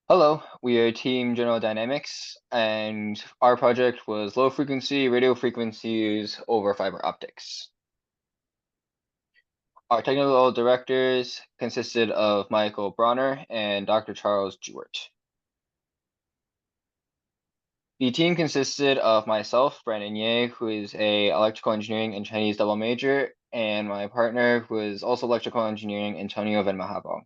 Hello, we are Team General Dynamics, and our project was low frequency radio frequencies over fiber optics. Our technical directors consisted of Michael Bronner and Dr. Charles Jewart. The team consisted of myself, Brandon Ye, who is a electrical engineering and Chinese double major, and my partner, who is also electrical engineering, Antonio Venmahabo.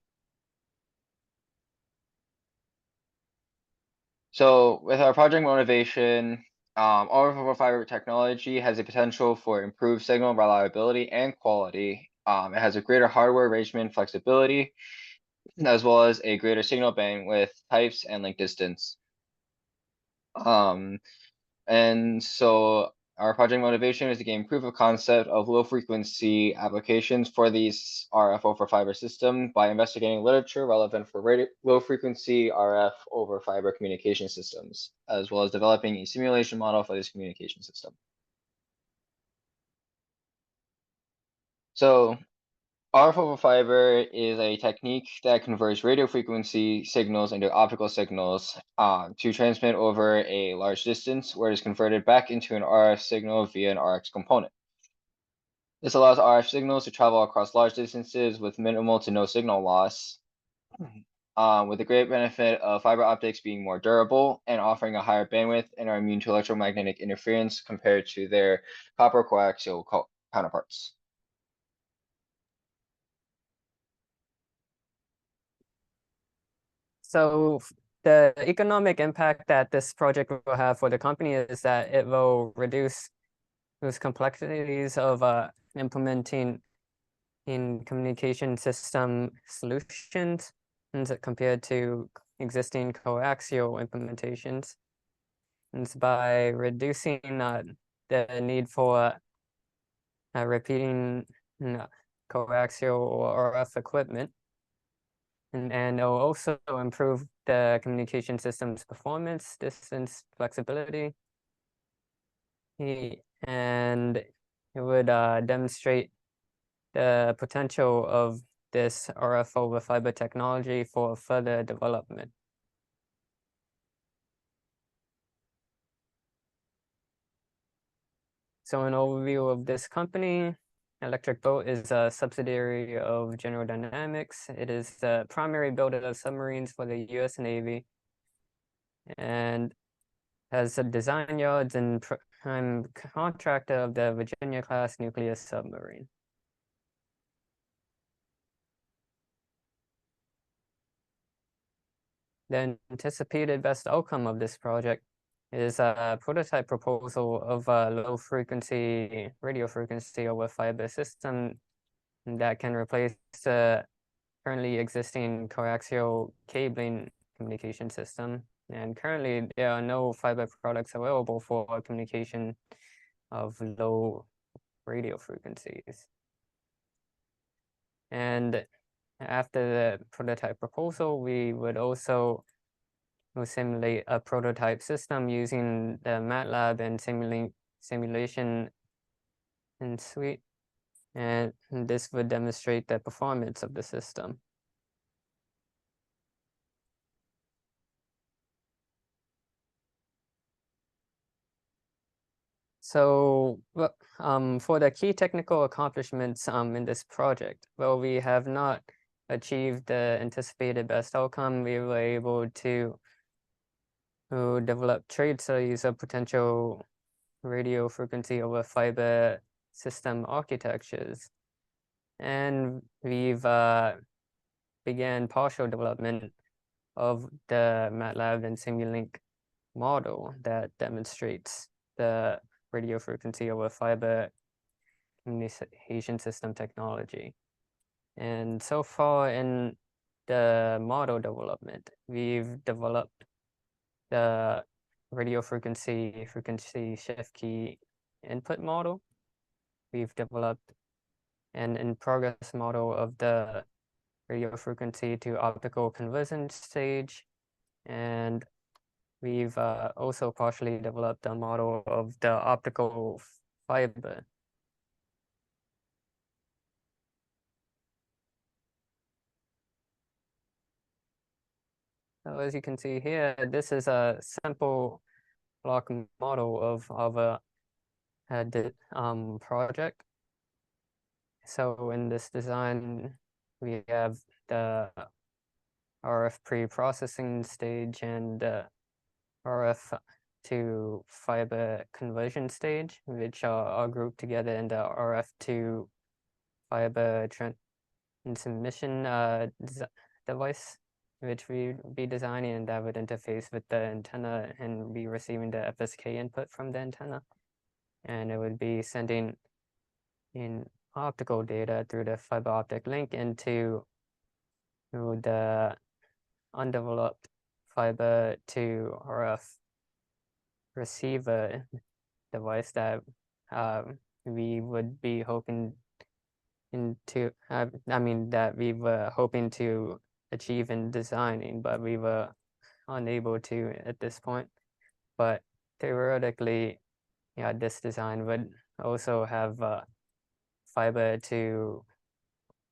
So with our project motivation, over fiber technology has a potential for improved signal reliability and quality. It has a greater hardware arrangement flexibility, as well as a greater signal bandwidth types and link distance. And so our project motivation is to gain proof of concept of low frequency applications for these RF over fiber system by investigating literature relevant for low frequency RF over fiber communication systems, as well as developing a simulation model for this communication system. So RF over fiber is a technique that converts radio frequency signals into optical signals to transmit over a large distance, where it is converted back into an RF signal via an RX component. This allows RF signals to travel across large distances with minimal to no signal loss, with the great benefit of fiber optics being more durable and offering a higher bandwidth and are immune to electromagnetic interference compared to their copper coaxial counterparts. So the economic impact that this project will have for the company is that it will reduce those complexities of implementing in communication system solutions compared to existing coaxial implementations. And it's by reducing the need for repeating coaxial or RF equipment. And it'll also improve the communication system's performance, distance, flexibility. And it would demonstrate the potential of this RF over fiber technology for further development. So an overview of this company. Electric Boat is a subsidiary of General Dynamics. It is the primary builder of submarines for the U.S. Navy and has a design yards and prime contractor of the Virginia-class nuclear submarine. The anticipated best outcome of this project is a prototype proposal of a low frequency radio frequency over fiber system that can replace the currently existing coaxial cabling communication system. And currently there are no fiber products available for communication of low radio frequencies. And after the prototype proposal, we would also simulate a prototype system using the MATLAB and simulation in suite. And this would demonstrate the performance of the system. So, for the key technical accomplishments in this project, well, we have not achieved the anticipated best outcome. We were able to develop trade studies of potential radio frequency over fiber system architectures. And we've began partial development of the MATLAB and Simulink model that demonstrates the radio frequency over fiber communication system technology. And so far in the model development, we've developed the radio frequency shift key input model. We've developed an in-progress model of the radio frequency to optical conversion stage, and we've also partially developed a model of the optical fiber. So as you can see here, this is a simple block model of a project. So in this design, we have the RF pre-processing stage and the RF to fiber conversion stage, which are grouped together in the RF to fiber transmission device, which we be designing, and that would interface with the antenna and be receiving the FSK input from the antenna. And it would be sending in optical data through the fiber optic link into the undeveloped fiber to RF receiver device that we would be hoping that we were hoping to achieve in designing, but we were unable to at this point. But theoretically, yeah, this design would also have fiber to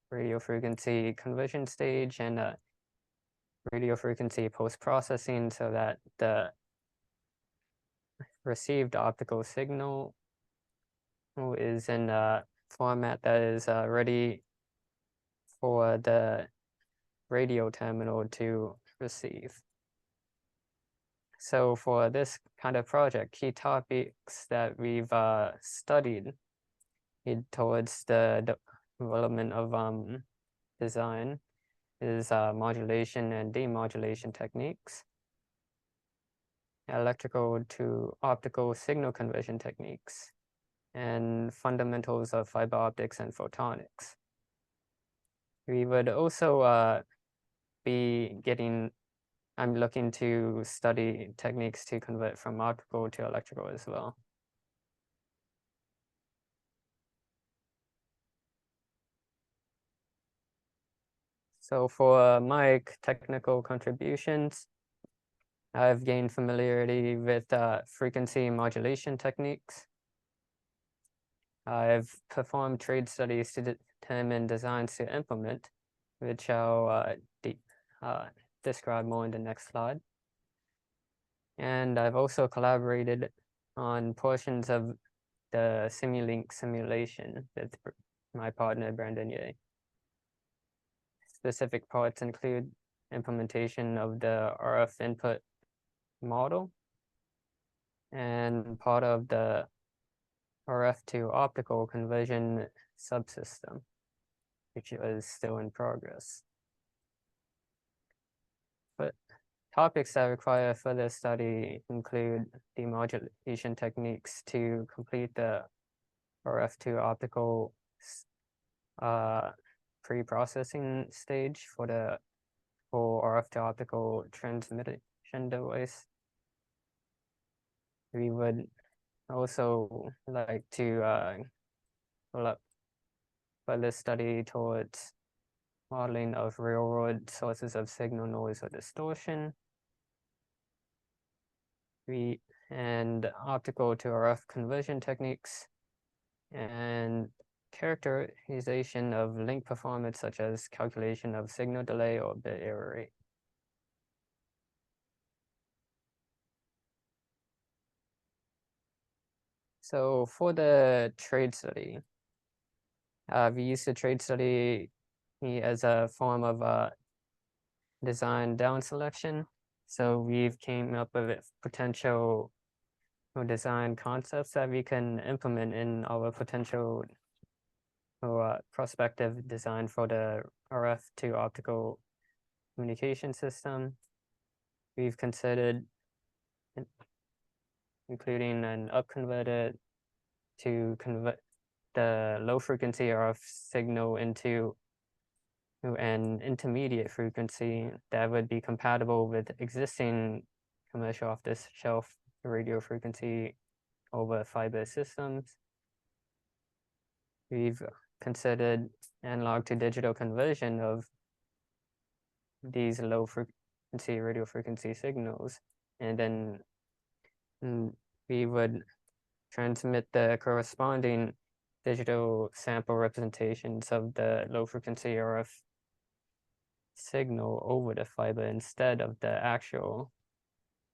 radio frequency conversion stage and radio frequency post-processing, so that the received optical signal is in a format that is ready for the radio terminal to receive. So for this kind of project, key topics that we've studied towards the development of design is modulation and demodulation techniques, electrical to optical signal conversion techniques, and fundamentals of fiber optics and photonics. We would also I'm looking to study techniques to convert from optical to electrical as well. So for my technical contributions, I've gained familiarity with frequency modulation techniques. I've performed trade studies to determine designs to implement, which I'll describe more in the next slide. And I've also collaborated on portions of the Simulink simulation with my partner, Brandon Ye. Specific parts include implementation of the RF input model and part of the RF to optical conversion subsystem, which is still in progress. But topics that require further study include demodulation techniques to complete the RF to optical pre-processing stage for the full RF to optical transmission device. We would also like to pull up further study towards modeling of real-world sources of signal noise or distortion. And optical to RF conversion techniques and characterization of link performance, such as calculation of signal delay or bit error rate. So for the trade study, we used the trade study as a form of design down selection. So we've came up with potential design concepts that we can implement in our potential prospective design for the RF to optical communication system. We've considered including an upconverter to convert the low frequency RF signal into an intermediate frequency that would be compatible with existing commercial off-the-shelf radio frequency over fiber systems. We've considered analog to digital conversion of these low frequency radio frequency signals, and then we would transmit the corresponding digital sample representations of the low frequency RF signal over the fiber instead of the actual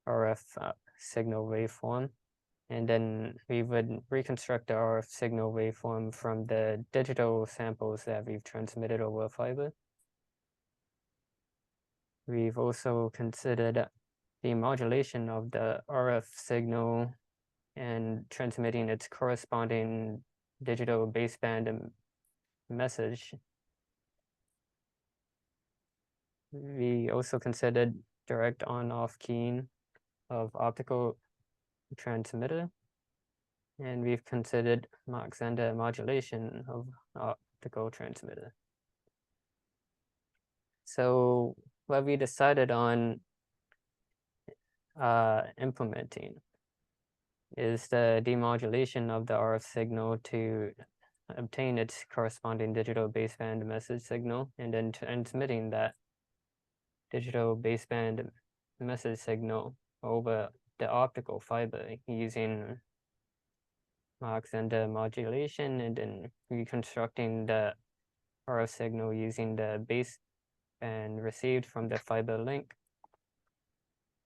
RF signal waveform. And then we would reconstruct the RF signal waveform from the digital samples that we've transmitted over fiber. We've also considered the modulation of the RF signal and transmitting its corresponding digital baseband message. We also considered direct on-off keying of optical transmitter, and we've considered Mach-Zehnder modulation of optical transmitter. So what we decided on implementing is the demodulation of the RF signal to obtain its corresponding digital baseband message signal, and then transmitting that digital baseband message signal over the optical fiber using Mach-Zehnder modulation, and then reconstructing the RF signal using the baseband received from the fiber link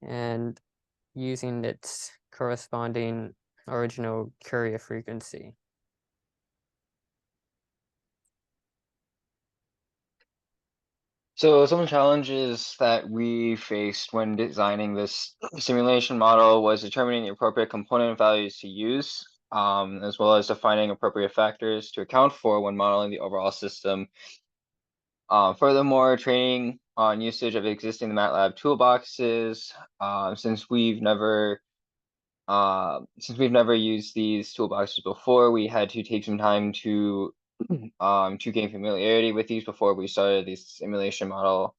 and using its corresponding original carrier frequency. So some challenges that we faced when designing this simulation model was determining the appropriate component values to use, as well as defining appropriate factors to account for when modeling the overall system. Furthermore, training on usage of existing MATLAB toolboxes, since we've never used these toolboxes before, we had to take some time to gain familiarity with these before we started the simulation model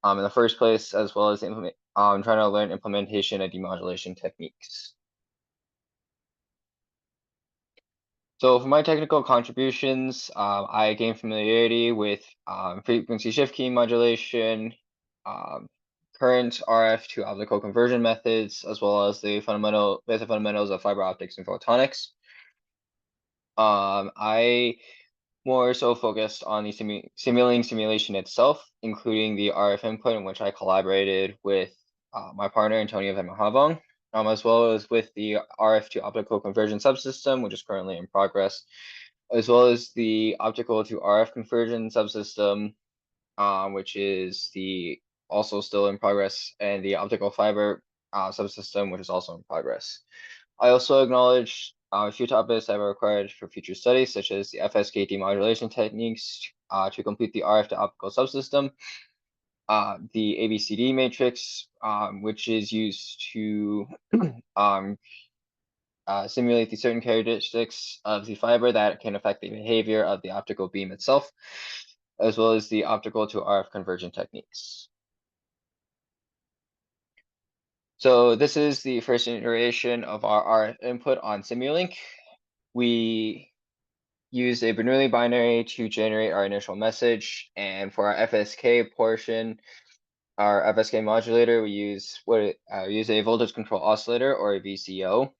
in the first place, as well as trying to learn implementation of demodulation techniques. So for my technical contributions, I gained familiarity with frequency shift key modulation, current RF to optical conversion methods, as well as the basic fundamentals of fiber optics and photonics. I more so focused on the simulation itself, including the RF input, in which I collaborated with my partner, Antonio Vemahavong, as well as with the RF to optical conversion subsystem, which is currently in progress, as well as the optical to RF conversion subsystem, which is also still in progress, and the optical fiber subsystem, which is also in progress. I also acknowledge a few topics that were required for future studies, such as the FSK demodulation techniques to complete the RF to optical subsystem, the ABCD matrix, which is used to simulate the certain characteristics of the fiber that can affect the behavior of the optical beam itself, as well as the optical to RF conversion techniques. So this is the first iteration of our RF input on Simulink. We used a Bernoulli binary to generate our initial message, and for our FSK portion, our FSK modulator, we use a voltage control oscillator, or a VCO.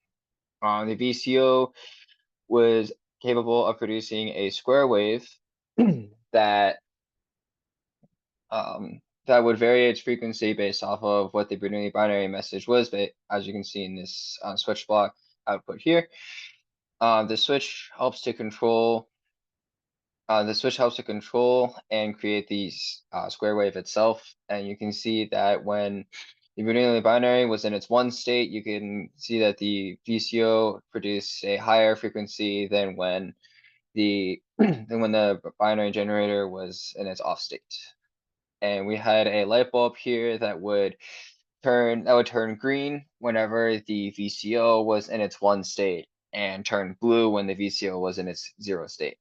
The VCO was capable of producing a square wave that would vary its frequency based off of what the Bernoulli binary message was, but as you can see in this switch block output here. The switch helps to control and create these square wave itself, and you can see that when the Bernoulli binary was in its one state, you can see that the VCO produced a higher frequency than when the binary generator was in its off state. And we had a light bulb here that would turn green whenever the VCO was in its one state, and turn blue when the VCO was in its zero state.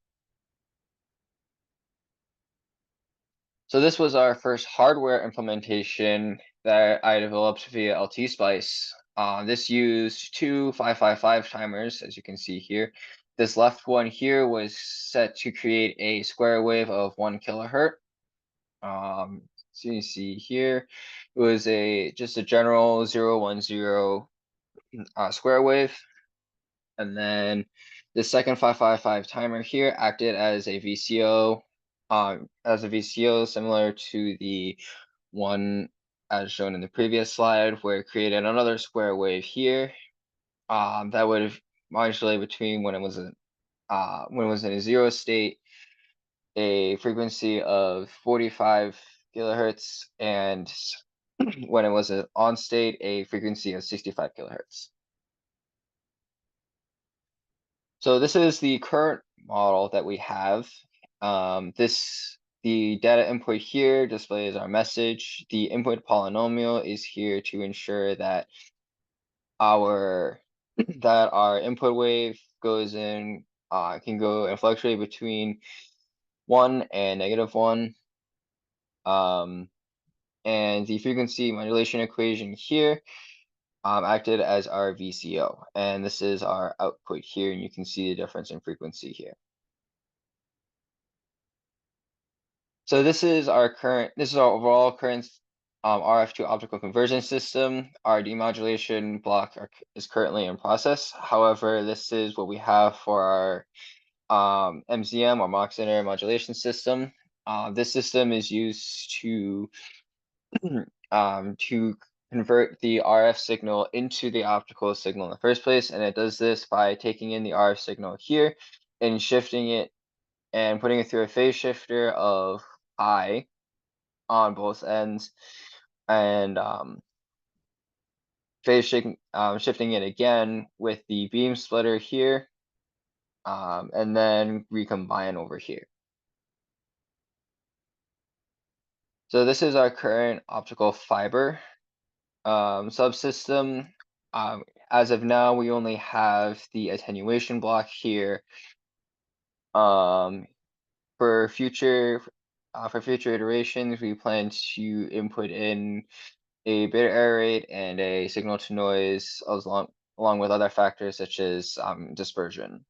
So this was our first hardware implementation that I developed via LTSpice. This used two 555 timers, as you can see here. This left one here was set to create a square wave of 1 kilohertz. So you see here, it was just a general 010 square wave. And then the second 555 timer here acted as a VCO as a VCO, similar to the one as shown in the previous slide, where it created another square wave here. That would modulate between when it was in a zero state, a frequency of 45 kilohertz, and when it was on state, a frequency of 65 kilohertz. So this is the current model that we have. The data input here displays our message. The input polynomial is here to ensure that our input wave goes in, can go and fluctuate between 1 and -1. And the frequency modulation equation here acted as our VCO, and this is our output here, and you can see the difference in frequency here. So this is our overall current RF to optical conversion system. Our demodulation block is currently in process. However, this is what we have for our MZM or Mach Center modulation system. This system is used to convert the RF signal into the optical signal in the first place, and it does this by taking in the RF signal here and shifting it and putting it through a phase shifter of I on both ends, and shifting it again with the beam splitter here, and then recombine over here. So this is our current optical fiber subsystem. As of now, we only have the attenuation block here. For future iterations, we plan to input in a bit error rate and a signal to noise along with other factors such as dispersion.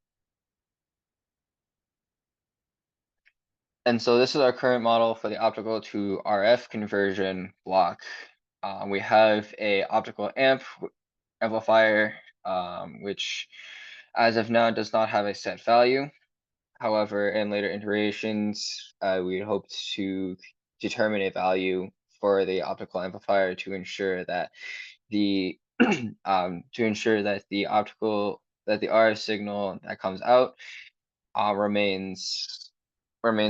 And so this is our current model for the optical to RF conversion block. We have a optical amplifier, which as of now does not have a set value. However, in later iterations, we hope to determine a value for the optical amplifier to ensure that the RF signal that comes out remains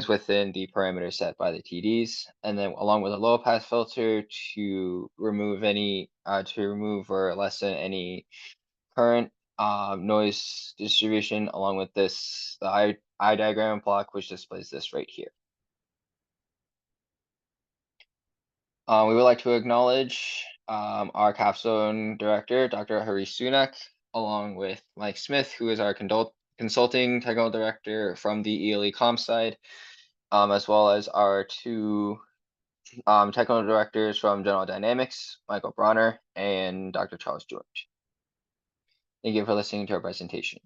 within the parameter set by the TDs, and then along with a low pass filter to remove or lessen any current noise distribution, along with the eye diagram block, which displays this right here. We would like to acknowledge our Capstone director, Dr. Hari Sunak, along with Mike Smith, who is our consulting technical director from the ELECOMP side, as well as our two technical directors from General Dynamics, Michael Bronner and Dr. Charles George. Thank you for listening to our presentation.